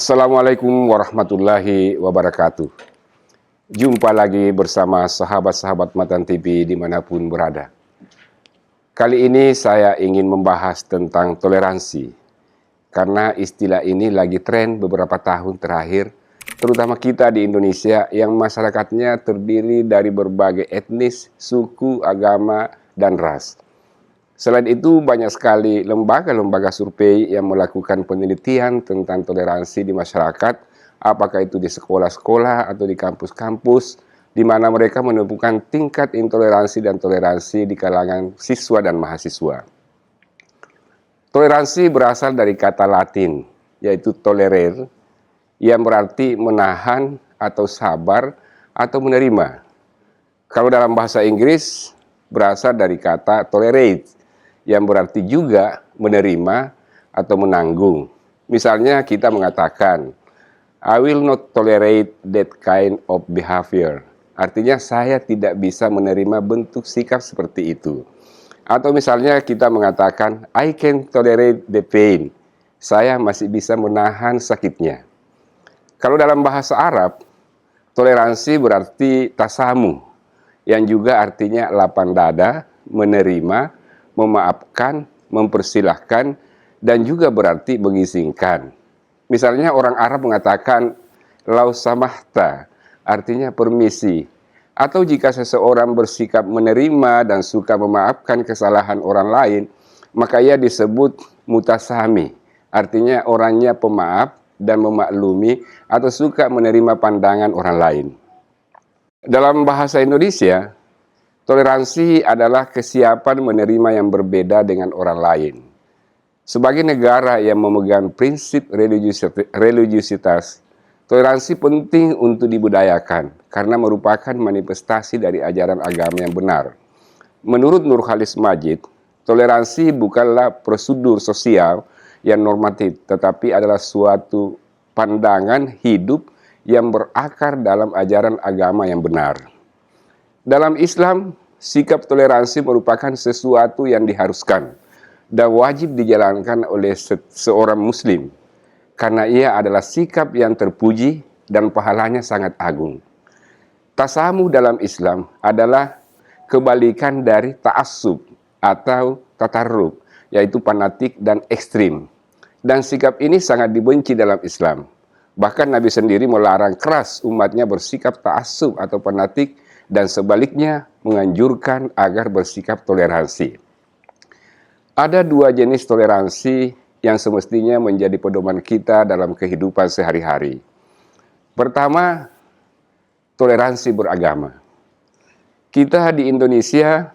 Assalamualaikum warahmatullahi wabarakatuh. Jumpa lagi bersama sahabat-sahabat Matan TV dimanapun berada. Kali ini saya ingin membahas tentang toleransi. Karena istilah ini lagi tren beberapa tahun terakhir, terutama kita di Indonesia yang masyarakatnya terdiri dari berbagai etnis, suku, agama, dan ras. Selain itu, banyak sekali lembaga-lembaga survei yang melakukan penelitian tentang toleransi di masyarakat, apakah itu di sekolah-sekolah atau di kampus-kampus, di mana mereka menemukan tingkat intoleransi dan toleransi di kalangan siswa dan mahasiswa. Toleransi berasal dari kata Latin, yaitu tolerare, yang berarti menahan atau sabar atau menerima. Kalau dalam bahasa Inggris, berasal dari kata tolerate, yang berarti juga menerima atau menanggung. Misalnya kita mengatakan, I will not tolerate that kind of behavior. Artinya saya tidak bisa menerima bentuk sikap seperti itu. Atau misalnya kita mengatakan, I can tolerate the pain. Saya masih bisa menahan sakitnya. Kalau dalam bahasa Arab, toleransi berarti tasamu, yang juga artinya lapang dada, menerima, memaafkan, mempersilahkan, dan juga berarti mengizinkan. Misalnya orang Arab mengatakan lau samahta, artinya permisi. Atau jika seseorang bersikap menerima dan suka memaafkan kesalahan orang lain, maka ia disebut mutasami, artinya orangnya pemaaf dan memaklumi atau suka menerima pandangan orang lain. Dalam bahasa Indonesia, toleransi adalah kesiapan menerima yang berbeda dengan orang lain. Sebagai negara yang memegang prinsip religiusitas, toleransi penting untuk dibudayakan karena merupakan manifestasi dari ajaran agama yang benar. Menurut Nurcholish Madjid, toleransi bukanlah prosedur sosial yang normatif, tetapi adalah suatu pandangan hidup yang berakar dalam ajaran agama yang benar. Dalam Islam, sikap toleransi merupakan sesuatu yang diharuskan dan wajib dijalankan oleh seorang muslim karena ia adalah sikap yang terpuji dan pahalanya sangat agung. Tasamuh dalam Islam adalah kebalikan dari ta'assub atau tatarrub, yaitu fanatik dan ekstrim. Dan sikap ini sangat dibenci dalam Islam. Bahkan Nabi sendiri melarang keras umatnya bersikap ta'assub atau fanatik, dan sebaliknya menganjurkan agar bersikap toleransi. Ada dua jenis toleransi yang semestinya menjadi pedoman kita dalam kehidupan sehari-hari. Pertama, toleransi beragama. Kita di Indonesia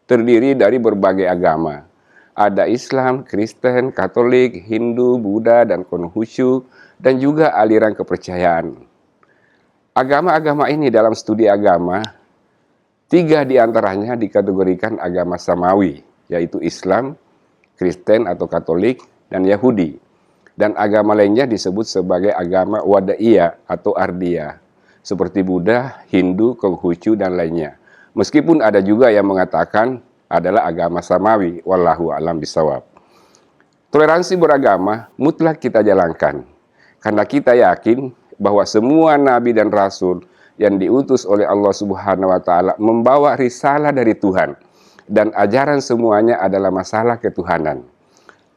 terdiri dari berbagai agama. Ada Islam, Kristen, Katolik, Hindu, Buddha, dan Konfusyu, dan juga aliran kepercayaan. Agama-agama ini dalam studi agama, 3 diantaranya dikategorikan agama samawi, yaitu Islam, Kristen atau Katolik, dan Yahudi. Dan agama lainnya disebut sebagai agama Wadaiyah atau Ardiyah, seperti Buddha, Hindu, Konghucu, dan lainnya. Meskipun ada juga yang mengatakan adalah agama samawi, wallahu a'lam bishawab. Toleransi beragama mutlak kita jalankan, karena kita yakin bahwa semua nabi dan rasul yang diutus oleh Allah Subhanahu wa taala membawa risalah dari Tuhan dan ajaran semuanya adalah masalah ketuhanan.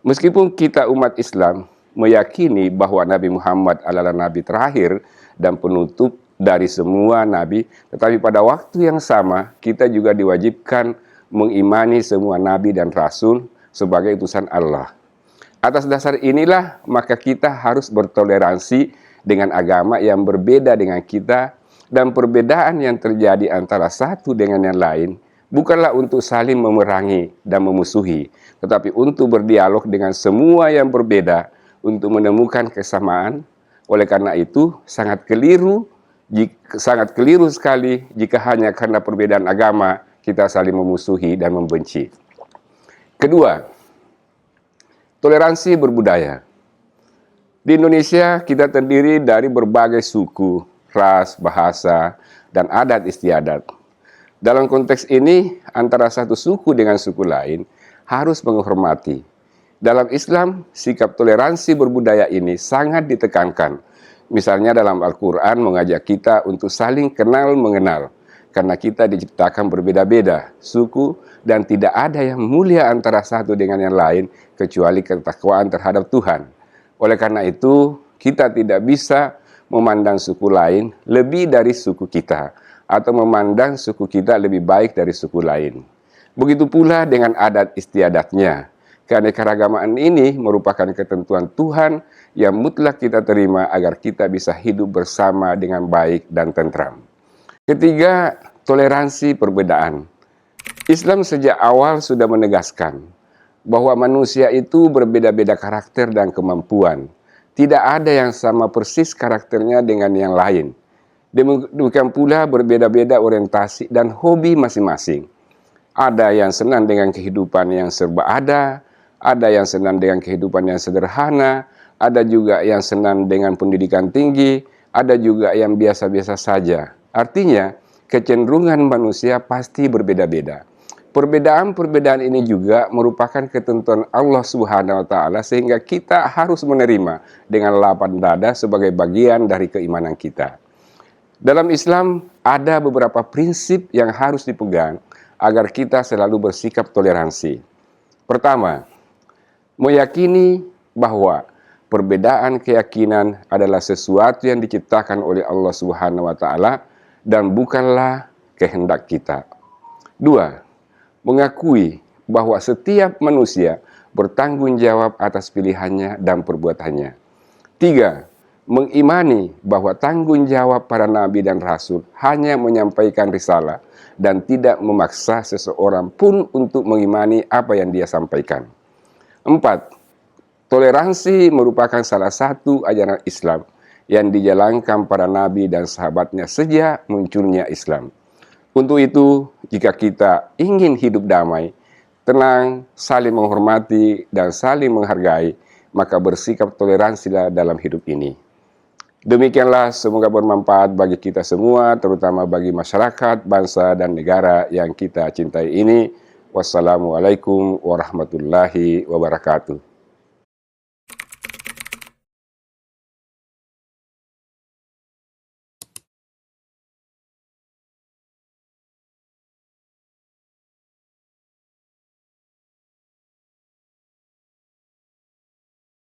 Meskipun kita umat Islam meyakini bahwa Nabi Muhammad adalah nabi terakhir dan penutup dari semua nabi, tetapi pada waktu yang sama kita juga diwajibkan mengimani semua nabi dan rasul sebagai utusan Allah. Atas dasar inilah maka kita harus bertoleransi dengan agama yang berbeda dengan kita, dan perbedaan yang terjadi antara satu dengan yang lain bukanlah untuk saling memerangi dan memusuhi, tetapi untuk berdialog dengan semua yang berbeda untuk menemukan kesamaan. Oleh karena itu sangat keliru sekali jika hanya karena perbedaan agama kita saling memusuhi dan membenci. Kedua, toleransi berbudaya. Di Indonesia kita terdiri dari berbagai suku, ras, bahasa, dan adat istiadat. Dalam konteks ini, antara satu suku dengan suku lain harus menghormati. Dalam Islam, sikap toleransi berbudaya ini sangat ditekankan. Misalnya dalam Al-Quran mengajak kita untuk saling kenal mengenal. Karena kita diciptakan berbeda-beda suku dan tidak ada yang mulia antara satu dengan yang lain kecuali ketakwaan terhadap Tuhan. Oleh karena itu, kita tidak bisa memandang suku lain lebih dari suku kita atau memandang suku kita lebih baik dari suku lain. Begitu pula dengan adat istiadatnya. Keanekaragaman ini merupakan ketentuan Tuhan yang mutlak kita terima agar kita bisa hidup bersama dengan baik dan tentram. Ketiga, toleransi perbedaan. Islam sejak awal sudah menegaskan bahwa manusia itu berbeda-beda karakter dan kemampuan. Tidak ada yang sama persis karakternya dengan yang lain. Demikian pula berbeda-beda orientasi dan hobi masing-masing. Ada yang senang dengan kehidupan yang serba ada yang senang dengan kehidupan yang sederhana, ada juga yang senang dengan pendidikan tinggi, ada juga yang biasa-biasa saja. Artinya, kecenderungan manusia pasti berbeda-beda. Perbedaan-perbedaan ini juga merupakan ketentuan Allah Subhanahu wa Ta'ala, sehingga kita harus menerima dengan lapang dada sebagai bagian dari keimanan kita. Dalam Islam, ada beberapa prinsip yang harus dipegang agar kita selalu bersikap toleransi. Pertama, meyakini bahwa perbedaan keyakinan adalah sesuatu yang diciptakan oleh Allah Subhanahu wa Ta'ala dan bukanlah kehendak kita. Dua, mengakui bahwa setiap manusia bertanggung jawab atas pilihannya dan perbuatannya. Tiga, mengimani bahwa tanggung jawab para nabi dan rasul hanya menyampaikan risalah dan tidak memaksa seseorang pun untuk mengimani apa yang dia sampaikan. 4. Toleransi merupakan salah satu ajaran Islam yang dijalankan para nabi dan sahabatnya sejak munculnya Islam. Untuk itu, jika kita ingin hidup damai, tenang, saling menghormati, dan saling menghargai, maka bersikap toleransilah dalam hidup ini. Demikianlah, semoga bermanfaat bagi kita semua, terutama bagi masyarakat, bangsa, dan negara yang kita cintai ini. Wassalamualaikum warahmatullahi wabarakatuh.